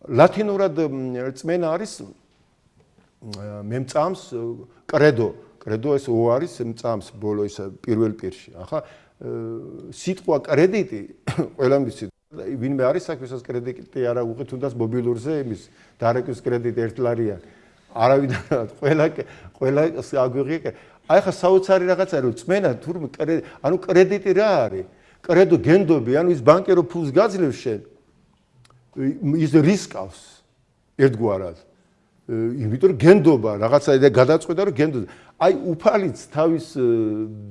ლათინურად რწმენა არის მემწამს კრედო ეს ო არის მწამს ბოლო ის პირველ პირში. ახლა სიტყვა კრედიტი ყველამ ვიცით ვინმე არის საქმესაც კრედიტი არ აუღე თუნდაც მობილურზე იმის დარეკვის კრედიტი 1 ლარიანი. არავიდან ყველა აგვიღე. აი ხა საოცარი რაღაცა რომ წმენა თურმე ანუ კრედიტი რა არის? კრედო გენდობი, ანუ ის ბანკი რო ფულს გაძლევს შენ ის რისკავს ერთგვარად. იმიტომ რომ გენდობა რაღაცა და გადაწყვეტა რომ გენდობა. აი უფალიც თავის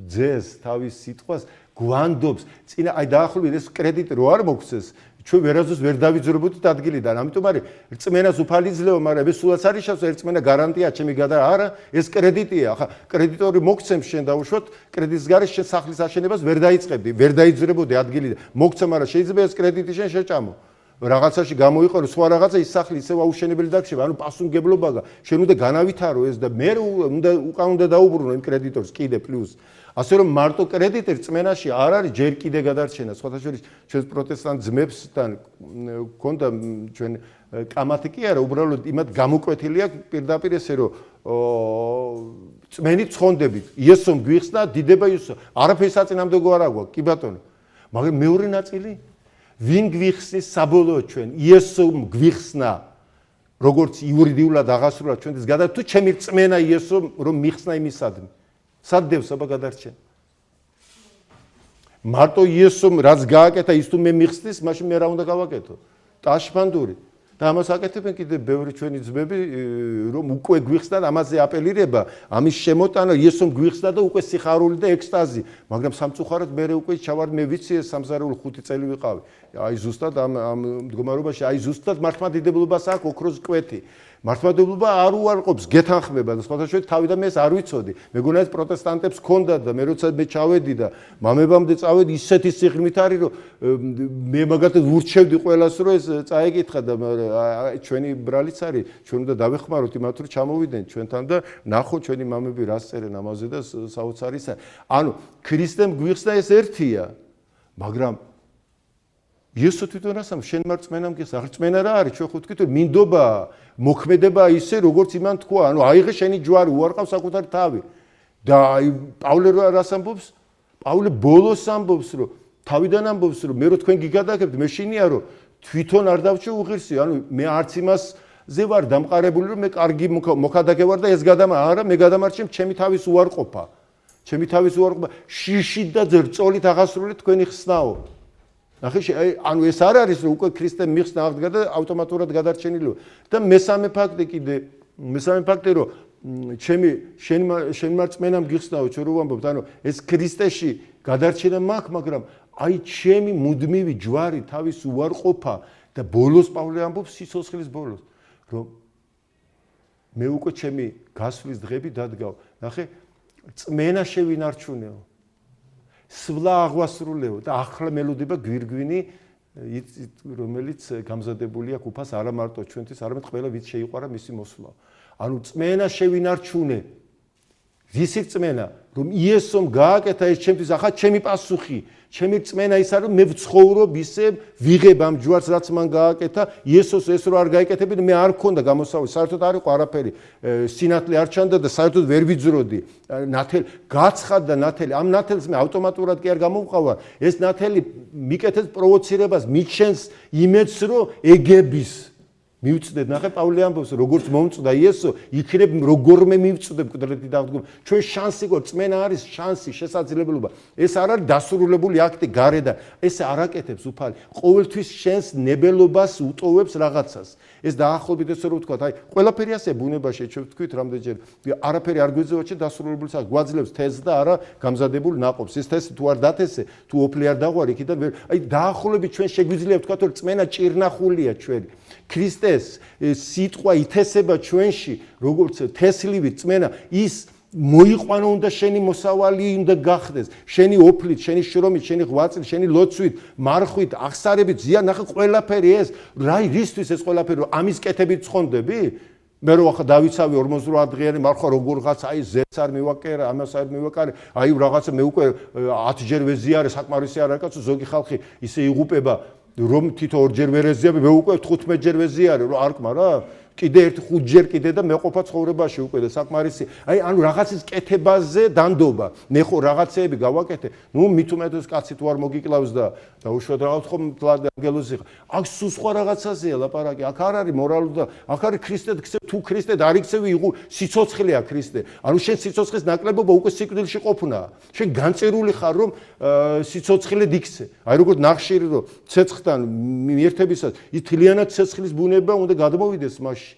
ძეს, თავის სიტყვას გვანდობს. წინა აი დაახლოებით ეს კრედიტი რო არ მოგცეს ჩვენ ვერასდროს ვერ დავიძრებოდით ადგილიდან. ამიტომ არის რწმენას უფალი ძლევა, მაგრამ ეს სულაც არის შავს რწმენა გარანტია ჩემი გადა არა, ეს კრედიტია. ახლა კრედიტორი მოგცემს შენ დაუშვოთ კრედიტის გარეშე შენ სახლის აშენებას ვერ დაიწყებდი, ვერ დაიძრებოდი ადგილიდან. მოგცემ, მაგრამ შეიძლება ეს კრედიტი შენ შეჭამო. რაღაცაში გამოიყო სხვა რაღაცა ის სახლი ისევ აუშენებელი დაგშება, ანუ პასუხისმგებლობაა. შენ უნდა განავითარო ეს და მე უნდა დაუბრუნო იმ კრედიტორს კიდე პლუს. ასე რომ მარტო კრედიტი რწმენაში არ არის ჯერ კიდე გადარჩენა. სხვათა შორის ჩვენ პროტესტანტ ძმებსთან გქონდა ჩვენ კამათი კი არა, უბრალოდ იმათ გამოკვეთილი აქვს პირდაპირ ესე რომ წმენით ცხონდებით. იესომ გვიხსნა დიდება იესო. არაფერს საწინააღმდეგო არ აქვს, კი ბატონო. მაგრამ მეორე ნაწილი ვინ გვიხსნის საბოლოოდ ჩვენ იესომ გვიხსნა როგორც იურიდიულად აღასრულა ჩვენთვის გადა თუ ჩემი რწმენა იესომ რომ მიხსნა იმისადმი სად დევს აბა გადარჩენ მარტო იესომ რაც გააკეთა ის თუ მე მიხსნის მაშინ მე რა უნდა გავაკეთო ტაშფანდური და ამას აკეთებენ კიდე ბევრი ჩვენი ძმები რომ უკვე გვიხსნა ამაზე აპელირება ამის შემოტანა იესომ გვიხსნა და უკვე სიხარული და ექსტაზი მაგრამ სამწუხაროდ მე უკვე ჩავარ მე ვიცი ეს სამზარეულ 5 წელი ვიყავი აი ზუსტად ამ მდგომარეობაში აი ზუსტად მართლმადიდებლობას აქვს ოქროს კვეთი მართლმადიდებლობა არ უარყოფს გეთანხმება და სხვათა შორის თავიდან მე ეს არ ვიცოდი მეგონა ეს პროტესტანტებს ჰქონდა და მე როცა მე ჩავედი და მამებამდე წავედი ისეთი სიღრმით არის რომ მე მაგათაც ურჩევდი ყველას რომ ეს წაეკითხა და ჩვენი ბრალიც არის ჩვენ უნდა დავეხმაროთ იმათ რომ ჩამოვიდნენ ჩვენთან და ნახო ჩვენი მამები რას წერენ ამაზე და საოცარისა ანუ ქრისტემ გვიხსნა ეს ერთია მაგრამ იესო თვითონ ასამ შენ მარწმენამ გიხსნა რწმენა რა არის ჩვენ ხო ვთქვით რომ მინდობა მოქმედება ისე როგორც იმან თქვა ანუ აიღე შენი ჯვარი უარყავ საკუთარი თავი და აი პავლე რას ამბობს პავლე ბოლოს ამბობს რომ თავიდან ამბობს რომ მე რო თქვენ გიგადაგებთ მე შინია რომ თვითონ არ დავჭე უღირსი ანუ მე არც იმასზე ვარ დამყარებული რომ მე კარგი მოქადაგე ვარ და ეს გადამა არა მე გადამარჩემ ჩემი თავის უარყოფა შიშით და ძრწოლით აღასრულეთ თქვენი ხსნაო ნახე ანუ ეს არ არის რომ უკვე ქრისტემ მიხსნა აღდგა და ავტომატურად გადარჩენილო და მესამე ფაქტი რომ შენ მარწმენამ გიხსნაო ჩვენ რო ვამბობთ ანუ ეს ქრისტეში გადარჩენა მაქვს მაგრამ აი ჩემი მუდმივი ჯვარი თავის უარყოფა და ბოლოს პავლე ამბობს სიცოცხლის ბოლოს რომ მე უკვე ჩემი გასვლის დღები დადგავ ნახე წმენა შევინარჩუნეო სვლა აღვასრულეო და ახლა მელოდება გვირგვინი რომელიც გამზადებული აქვს უფას არა მარტო ჩვენთვის არამედ ყველა ვინც შეიყვარა მისი მოსვლა ანუ წმენა შევინარჩუნე ვისი წმენა რომ იესომ გააკეთა ეს ჩემთვის ახლა ჩემი პასუხი ჩემი წმენა ის არის რომ მე ვცხოვრობ ისე ვიღებ ამ ჯვარს რაც მან გააკეთა იესოს ეს რო არ გაიკეთებინა მე არ მქონდა გამოსავალი საერთოდ არ იყო არაფერი სინათლე არ ჩანდა და საერთოდ ვერ ვიძროდი ნათელი გაცხადდა ნათელი ამ ნათელს მე ავტომატურად კი არ გამოვყავა ეს ნათელი მიკეთებს პროვოცირებას მიჩენს იმედს რომ ეგების მივწდეთ ნახე პავლე ამბობს როგორც მომწდა იესო იქნებ როგორმე მივწდებ კუდრეთი დაღდგომ ჩვენ შანსი გვაქვს წმენა არის შანსი შესაძლებლობა ეს არ არის დასრულებული აქტი გარედან ეს არ აკეთებს უფალი ყოველთვის შენს ნებელობას უტოვებს რაღაცას ეს დაახლოებით ესე რომ ვთქვა აი ყველაფერი ასე ბუნებაში ჩვენ ვთქვით რამდენჯერ არაფერი არ გვეძება ჩვენ დასრულებულს გვაძლევს თეზს და არა გამზადებულ ნაყოფს ეს თეზი თუ არ დათესე თუ ოფლი არ დაღვარი იქიდან აი დაახლოებით ჩვენ შეგვიძლია ვთქვა რომ წმენა ჭირნახულია ჩვენი ქრისტეს სიტყვა ითესება ჩვენში როგორც თესლივი წმენა ის მოიყვანო უნდა შენი მოსავალი უნდა გახდეს შენი ოფლით შენი შრომით შენი ღვაწლით შენი ლოცვით მარხვით აღსარებით ზიან ნახე ყველაფერი ეს რა რისთვის ეს ყველაფერი რომ ამის კეთებით ცხონდები მე რო ახლა დავიცავი 48 დღიანი მარხვა როგორღაც აი ზეც არ მივაკერა ამას არ მივაკარე აი რაღაცა მე უკვე 10 ჯერ ვეზიარე საკმარისი არ არის კაცო ზოგი ხალხი ისე იღუპება რომ თითო ორჯერ ვერეზია, მე უკვე 15 ჯერ ვეზიარე, რომ არკმა რა. კიდე ერთი 5 ჯერ კიდე და მეყოფა ცხოვრებაში უკვე და საკმარისი. აი, ანუ რაღაცის კეთებაზე დანდობა. მე ხო რაღაცეები გავაკეთე. ნუ მით უმეტეს კაცი თუ არ მოგიკლავს და უშუალოდ რაღაც ხომ ანგელოზი. აქ სულ სხვა რაღაცაზეა ლაპარაკი. აქ არ არის მორალური და აქ არის ქრისტე, თუ ქრისტე არ იქცევი, სიცოცხლეა ქრისტე. ანუ შენ სიცოცხლის ნაკლებობა უკვე სიკვდილში ყოფნა. შენ განწერული ხარ რომ სიცოცხლე დიქცე. აი როგორც ნახშირი რომ ცეცხლთან მიერთებისას ის თლიანად ცეცხლის ბუნება უნდა გადმოვიდეს მაშინ.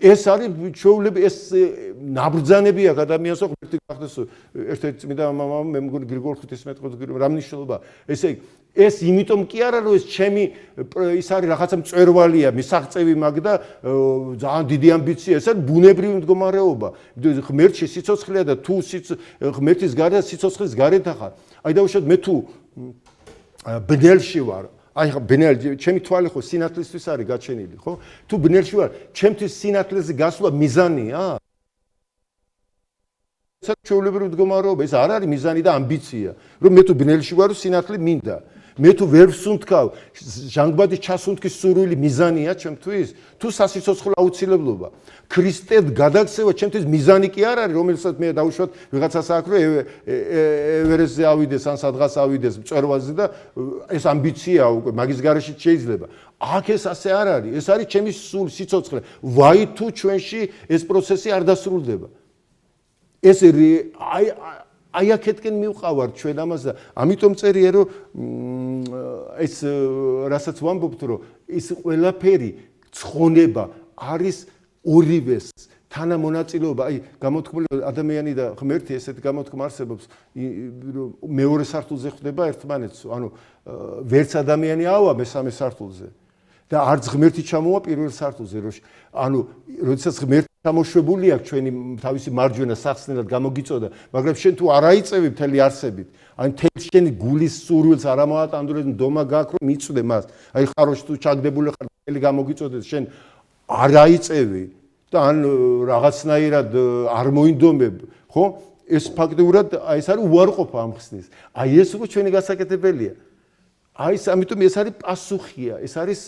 ეს არის ჩვეულები, ეს ნაბრძანები აქვს ადამიანს, ღმერთი გახდეს ერთ-ერთი წმინდა მამამ, მე მგონი გრიგოლ ღვთისმეტყველის რა მნიშვნელობა. ესე იგი, ეს იმიტომ კი არა, რომ ეს ჩემი ის არის რაღაცა მწვერვალია, მისაღწევი მაგ და ძალიან დიდი ამბიცია, ეს არის ბუნებრივი მდგომარეობა. ღმერთში სიცოცხლეა და თუ ღმერთის გარდა სიცოცხლის გარეთ ახარ. აი დაუშვათ მე თუ ბნელში ვარ, აი ხა ბნელი, ჩემი თვალი ხო სინათლისთვის არის გაჩენილი, ხო? თუ ბნელში ვარ, ჩემთვის სინათლეზე გასვლა მიზანია? ეს ჩვეულებრივი მდგომარეობა, ეს არ არის მიზანი და ამბიცია, რომ მე თუ ბნელში ვარ, სინათლე მინდა. მე თუ ვერ ვსუნთქავ, ჟანგბადის ჩასუნთქის სურვილი მიზანია ჩემთვის? თუ სასიცოცხლო აუცილებლობა. ქრისტედ გადაქცევა ჩემთვის მიზანი კი არ არის, რომელსაც მე დავუშვათ ვიღაცას აქვს, რომ ევერესტზე ავიდეს, ან სადღაც ავიდეს მწვერვალზე და ეს ამბიცია უკვე მაგის გარეშე შეიძლება. აქ ეს ასე არ არის, ეს არის ჩემი სულ სიცოცხლე. ვაი თუ ჩვენში ეს პროცესი არ დასრულდება. ეს აი აქეთკენ მივყავართ ჩვენ ამას და ამიტომ წერია რომ ეს რასაც ვამბობთ რომ ის ყველაფერი ცხონება არის ორივეს თანამონაწილეობა. აი გამოთქმული ადამიანი და ღმერთი ესეთ გამოთქმა არსებობს მეორე სართულზე ხვდება ერთმანეთს, ანუ ვერც ადამიანი ავა მესამე სართულზე და არც ღმერთი ჩამოვა პირველ სართულზე, ანუ როდესაც ღმერთი გამოშვებული აქვს ჩვენი თავისი მარჯვენა სახსნელად გამოგიწოდა, მაგრამ შენ თუ არ აიწევი მთელი არსებით, ან მთელი შენი გულის სურვილს არ ამოატანდრებს ნდომა გაქვს რომ მიწვდე მას. აი ხაროში თუ ჩაგდებული ხარ მთელი გამოგიწოდეს, შენ არ აიწევი და ან რაღაცნაირად არ მოინდომებ, ხო? ეს ფაქტიურად აი ეს არის უარყოფა ამ ხსნის. აი ეს უკვე ჩვენი გასაკეთებელია. აი ეს ამიტომ ეს არის პასუხია, ეს არის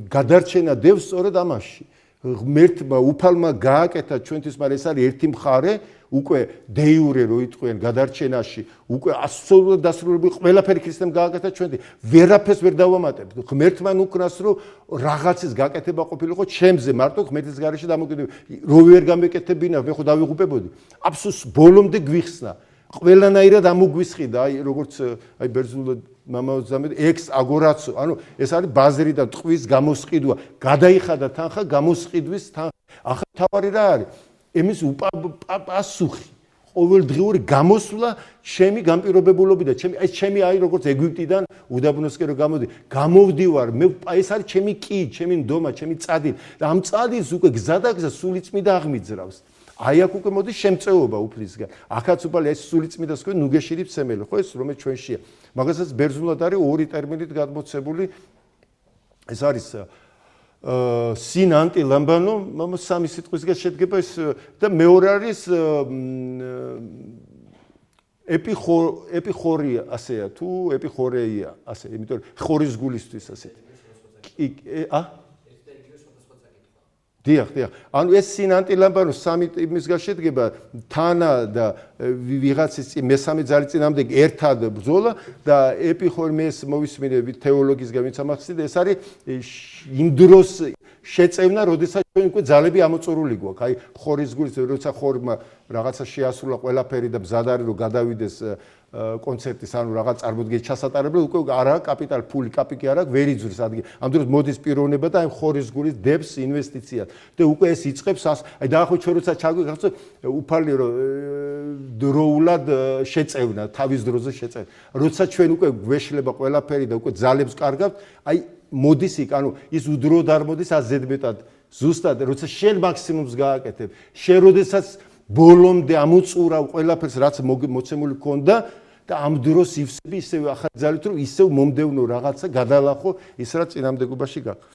გადარჩენა დევს სწორედ ამაში. ღმერთმა უფალმა გააკეთა ჩვენთვის, მაგრამ ეს არის ერთი მხარე, უკვე დეიურე რო იტყვიან გადარჩენაში, უკვე აბსოლუტურად დასრულებული ყველაფერი ქრისტემ გააკეთა ჩვენთვის. ვერაფერს ვერ დავამატებთ. ღმერთმა უკრას რომ რაღაცის გაკეთება ყოფილიყო ჩემზე, მარტო ღმერთის გარეშე დამოკიდებული. რო ვერ გამეკეთებინა, მე ხო დავიღუპებოდი. აბსოლუტურად ბოლომდე გვიხსნა. ყველანაირად ამოგვისყიდა, აი როგორც აი ბერძნულად მამაოცამედ ექს აგორაცო, ანუ ეს არის ბაზრი და ტყვის გამოსყიდვა. გადაიხადა თანხა გამოსყიდვის თანხა. ახლა თავარი რა არის? ემის პასუხი, ყოველდღიური გამოსვლა ჩემი განპირობებულობიდან, ჩემი აი როგორც ეგვიპტიდან უდაბნოსკენ რო გამოვდი, გამოვდივარ, მე ეს არის ჩემი კი, ჩემი ნდომა, ჩემი წადი და ამ წადის უკვე გზადაგზა სულიწმიდა აღმიძრავს. აი აქ უკვე მოდის შემწეობა უფლისგან. აქაც უკვე ეს სულიწმიდას ქვენ ნუგეშირი ფსემელი, ხო ეს რომელიც ჩვენშია. მაგასაც ბერძნულად არის ორი ტერმინით გადმოცემული. ეს არის სინ ანტი ლამბანო, სამი სიტყვისგან შედგება ეს და მეორე არის ეპიხორია ასეა თუ ეპიხორეია ასე, იმიტომ რომ ხორის გულისთვის ასე. დიახ. ანუ ეს სინანტი ლამბანო სამი იმისგან შედგება, თანა და ვიღაცის მესამე ძალის წინამდე ერთად ბრძოლა და ეპიხორმეს მოვისმინებით თეოლოგისგან ვინც ამახსნიდა, ეს არის იმ დროს შეწევნა, როდესაც ჩვენ უკვე ძალები ამოწურული გვაქვს. აი ხორის გულის როცა ხორმა რაღაცა შეასრულა ყველაფერი და მზად არის რომ გადავიდეს კონცერტის, ანუ რაღაც წარმოდგენის ჩასატარებლად, უკვე არა კაპიტალ ფული, კაპიკი არა, ვერ იძვრის ადგილი. ამ დროს მოდის პიროვნება და აი ხორის გულის დებს ინვესტიციად. და უკვე ეს იწყებს აი დაახო ჩვენ როცა ჩაგვიგახსო უფალი რომ დროულად შეწევნა, თავის დროზე შეწევნა. როცა ჩვენ უკვე გვეშლება ყველაფერი და უკვე ძალებს კარგავთ, აი მოდის იქ, ანუ ის უდროდ არ მოდის აზედმეტად. ზუსტად როცა შენ მაქსიმუმს გააკეთებ, შენ როდესაც ბოლომდე ამოწურავ ყველაფერს რაც მოცემული ქონდა და ამ დროს ივსები ისევ ახალ ძალით რომ ისევ მომდევნო რაღაცა გადალახო ის რაც წინამდებობაში გაქვს.